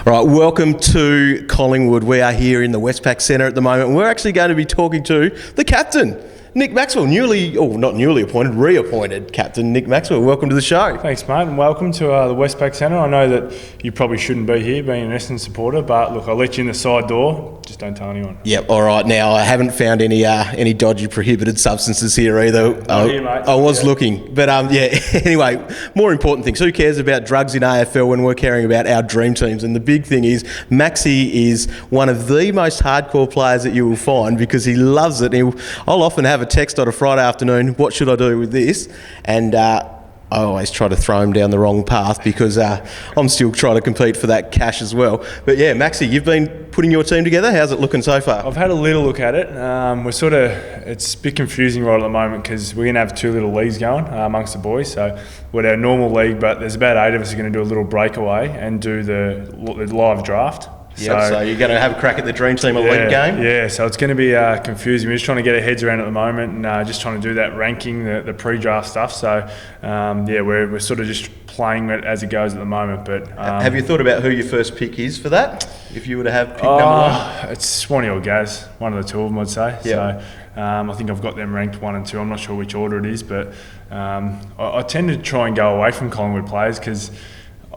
All right, welcome to Collingwood. We are here in the Westpac Centre at the moment. We're actually going to be talking to the captain, Nick Maxwell, reappointed captain Nick Maxwell. Welcome to the show. Thanks, mate, and welcome to the Westpac Centre. I know that you probably shouldn't be here, being an Essendon supporter, but look, I'll let you in the side door. Just don't tell anyone. Yep. All right. Now, I haven't found any dodgy prohibited substances here either. Not here, mate. I was looking, but Anyway, more important things. Who cares about drugs in AFL when we're caring about our dream teams? And the big thing is, Maxie is one of the most hardcore players that you will find because he loves it. I'll often have a text on a Friday afternoon, what should I do with this? And I always try to throw him down the wrong path because I'm still trying to compete for that cash as well. But yeah, Maxie, you've been putting your team together. How's it looking so far? I've had a little look at it. It's a bit confusing right at the moment because we're going to have two little leagues going amongst the boys. So we're our normal league, but there's about 8 of us who are going to do a little breakaway and do the live draft. So you're going to have a crack at the Dream Team Elite game? Yeah, so it's going to be confusing. We're just trying to get our heads around at the moment and just trying to do that ranking, the pre-draft stuff. So, we're sort of just playing it as it goes at the moment. But have you thought about who your first pick is for that, if you were to have pick number one? It's Swanee or Gaz, one of the two of them, I'd say. Yep. So I think I've got them ranked 1 and 2. I'm not sure which order it is, but I tend to try and go away from Collingwood players because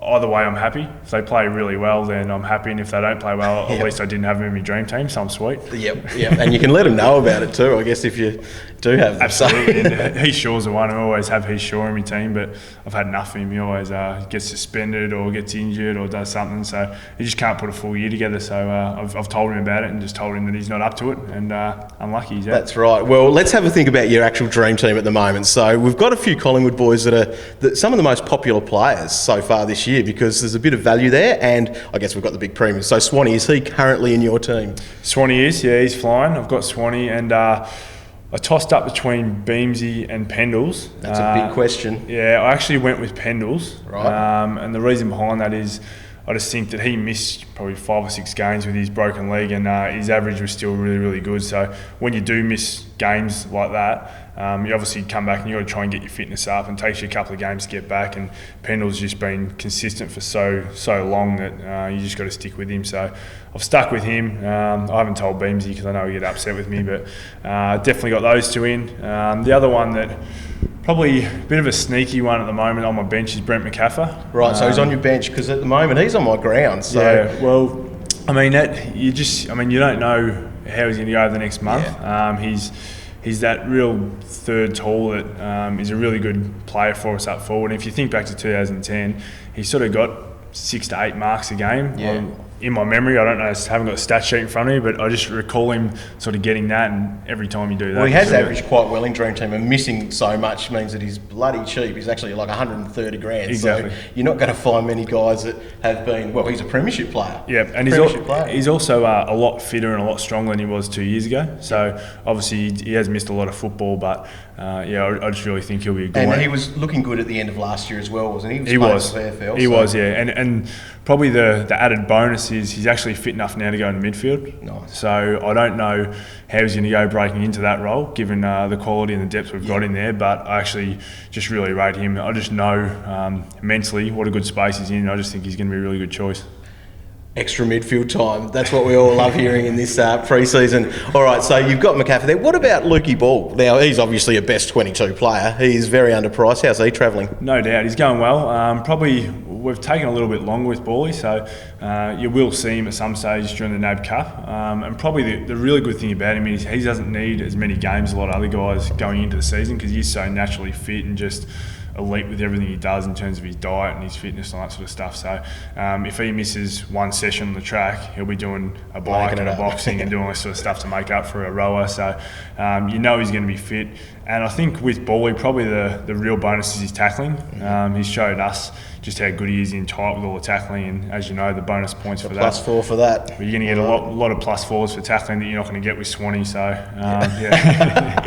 either way, I'm happy. If they play really well, then I'm happy. And if they don't play well, at least I didn't have them in my dream team, so I'm sweet. Yep. And you can let them know about it too, I guess, if you do have them. Absolutely. And Heath Shaw's the one. I always have Heath Shaw in my team, but I've had enough of him. He always gets suspended or gets injured or does something. So he just can't put a full year together. So I've told him about it and just told him that he's not up to it. And unlucky he's out. That's right. Well, let's have a think about your actual dream team at the moment. So we've got a few Collingwood boys that are some of the most popular players so far this year because there's a bit of value there, and I guess we've got the big premium. So Swanee, is he currently in your team? Swanee is, yeah, he's flying. I've got Swanee, and I tossed up between Beamsy and Pendles. That's a big question. Yeah, I actually went with Pendles. Right. And the reason behind that is I just think that he missed probably 5 or 6 games with his broken leg, and his average was still really, really good. So when you do miss games like that, you obviously come back and you've got to try and get your fitness up, and it takes you a couple of games to get back. And Pendle's just been consistent for so long that you just got to stick with him. So I've stuck with him. I haven't told Beamsy because I know he'll get upset with me, but definitely got those two in. The other one that probably a bit of a sneaky one at the moment on my bench is Brent McCaffer. Right, so he's on your bench because at the moment he's on my ground. So. Yeah, well, I mean you don't know how he's going to go over the next month. Yeah. He's that real third tall that is a really good player for us up forward. And if you think back to 2010, he sort of got 6 to 8 marks a game. Yeah. In my memory, I don't know, I haven't got the stat sheet in front of me, but I just recall him sort of getting that, and every time you do that... Well, he has averaged quite well in Dream Team, and missing so much means that he's bloody cheap. He's actually like 130 grand. Exactly. So you're not going to find many guys that have been... Well, he's a premiership player. Yeah, and he's also a lot fitter and a lot stronger than he was 2 years ago. So obviously he has missed a lot of football, but I just really think he'll be a good one. And he was looking good at the end of last year as well, wasn't he? He was. AFL, he was, yeah. And probably the added bonus is he's actually fit enough now to go in the midfield. Nice. So I don't know how he's going to go breaking into that role, given the quality and the depth we've got in there, but I actually just really rate him. I just know mentally what a good space he's in. I just think he's going to be a really good choice. Extra midfield time. That's what we all love hearing in this pre-season. All right, so you've got McCaffrey there. What about Lukey Ball? Now, he's obviously a best 22 player. He's very underpriced. How's he travelling? No doubt. He's going well. Probably we've taken a little bit longer with Bally, so you will see him at some stage during the NAB Cup. And probably the really good thing about him is he doesn't need as many games as a lot of other guys going into the season because he's so naturally fit and just elite with everything he does in terms of his diet and his fitness and all that sort of stuff. So if he misses one session on the track, he'll be doing a bike and a boxing and doing all this sort of stuff to make up for a rower. So he's going to be fit. And I think with Bally, probably the real bonus is his tackling. He's showed us just how good he is in tight with all the tackling, and as you know, the bonus points for that. +4 for that. But you're going to get a lot of +4s for tackling that you're not going to get with Swanee. So yeah.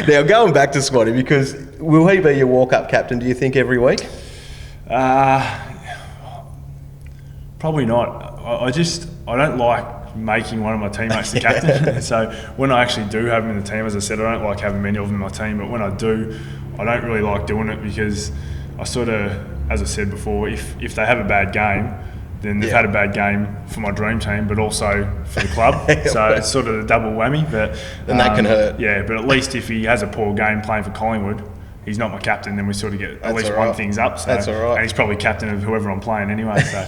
Now going back to Swanee, because will he be your walk-up captain? Do you think every week? Probably not. I don't like making one of my teammates the captain. So when I actually do have him in the team, as I said, I don't like having many of them in my team. But when I do, I don't really like doing it because I sort of, as I said before, if they have a bad game, then they've had a bad game for my dream team, but also for the club. So it's sort of a double whammy. But and that can hurt. Yeah, but at least if he has a poor game playing for Collingwood, he's not my captain, then we sort of get at least one things up. So, that's all right. And he's probably captain of whoever I'm playing anyway. So.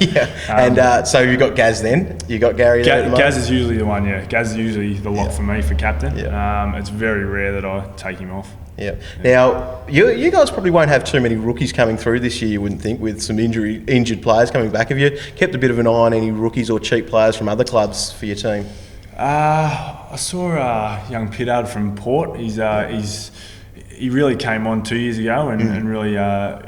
And so you got Gaz then? You got Gary there? Gaz is usually the one, yeah. Gaz is usually the lock for me for captain. Yeah. It's very rare that I take him off. Yeah. Now, you guys probably won't have too many rookies coming through this year, you wouldn't think, with some injured players coming back. Have you kept a bit of an eye on any rookies or cheap players from other clubs for your team? I saw young Pittard from Port. He really came on 2 years ago and really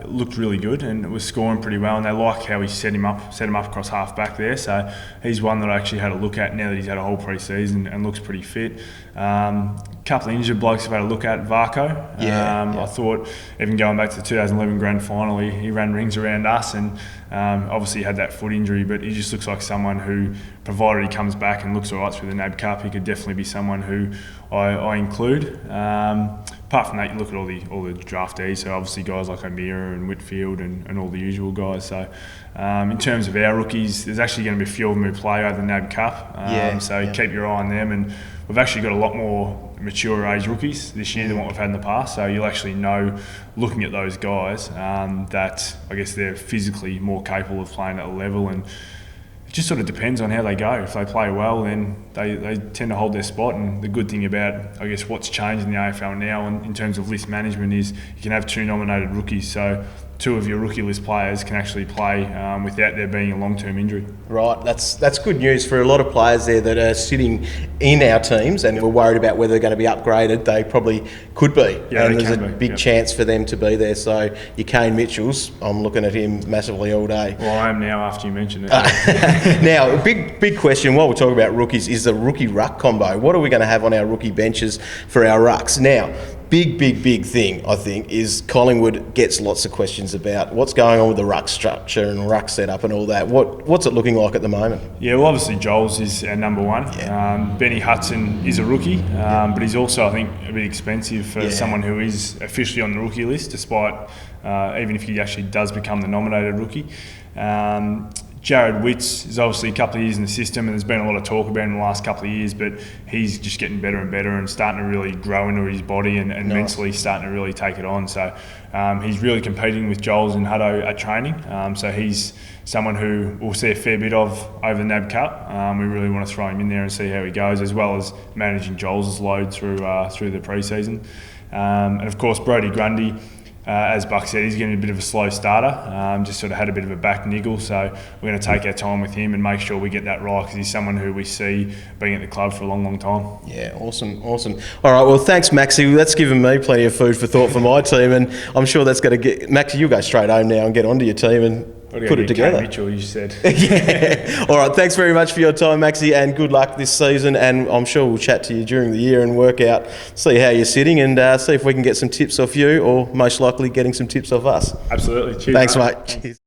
looked really good and was scoring pretty well. And they like how he set him up across half back there. So he's one that I actually had a look at now that he's had a whole pre-season and looks pretty fit. Couple of injured blokes I've had a look at. Varco. I thought even going back to the 2011 grand final, he ran rings around us and obviously he had that foot injury, but he just looks like someone who, provided he comes back and looks all right through the NAB Cup, he could definitely be someone who I include. Apart from that, you look at all the draftees, so obviously guys like O'Meara and Whitfield and all the usual guys. So in terms of our rookies, there's actually going to be a few of them who play over the NAB Cup. Keep your eye on them. And we've actually got a lot more mature age rookies this year than what we've had in the past. So you'll actually know, looking at those guys, that I guess they're physically more capable of playing at a level, and it just sort of depends on how they go. If they play well, then they tend to hold their spot. And the good thing about, I guess, what's changed in the AFL now in terms of list management is you can have 2 nominated rookies. So 2 of your rookie list players can actually play without there being a long-term injury. Right, that's good news for a lot of players there that are sitting in our teams and we're worried about whether they're going to be upgraded. They probably could be, and there's a big chance for them to be there. So your Kane Mitchells, I'm looking at him massively all day. Well, I am now after you mentioned it. Now, a big question while we're talking about rookies is the rookie ruck combo. What are we going to have on our rookie benches for our rucks? Now, big thing, I think, is Collingwood gets lots of questions about what's going on with the ruck structure and ruck setup and all that. What's it looking like at the moment? Yeah, well, obviously Joel's is our number one. Benny Hudson is a rookie, but he's also, I think, a bit expensive for someone who is officially on the rookie list, despite even if he actually does become the nominated rookie. Jared Witts is obviously a couple of years in the system, and there's been a lot of talk about him in the last couple of years, but he's just getting better and better and starting to really grow into his body and mentally starting to really take it on. So he's really competing with Joels and Hutto at training. So he's someone who we'll see a fair bit of over the NAB Cup. We really want to throw him in there and see how he goes, as well as managing Joels' load through the pre-season. And of course, Brodie Grundy, as Buck said, he's getting a bit of a slow starter, just sort of had a bit of a back niggle, so we're going to take our time with him and make sure we get that right, because he's someone who we see being at the club for a long time. Yeah, awesome. All right, well, thanks, Maxie. That's given me plenty of food for thought for my team, and I'm sure that's going to get... Maxie, you'll go straight home now and get onto your team and put it together. Kane Mitchell, you said. Yeah. All right, thanks very much for your time, Maxie, and good luck this season, and I'm sure we'll chat to you during the year and work out, see how you're sitting, and see if we can get some tips off you, or most likely getting some tips off us. Absolutely. Cheers, thanks, mate. Cheers.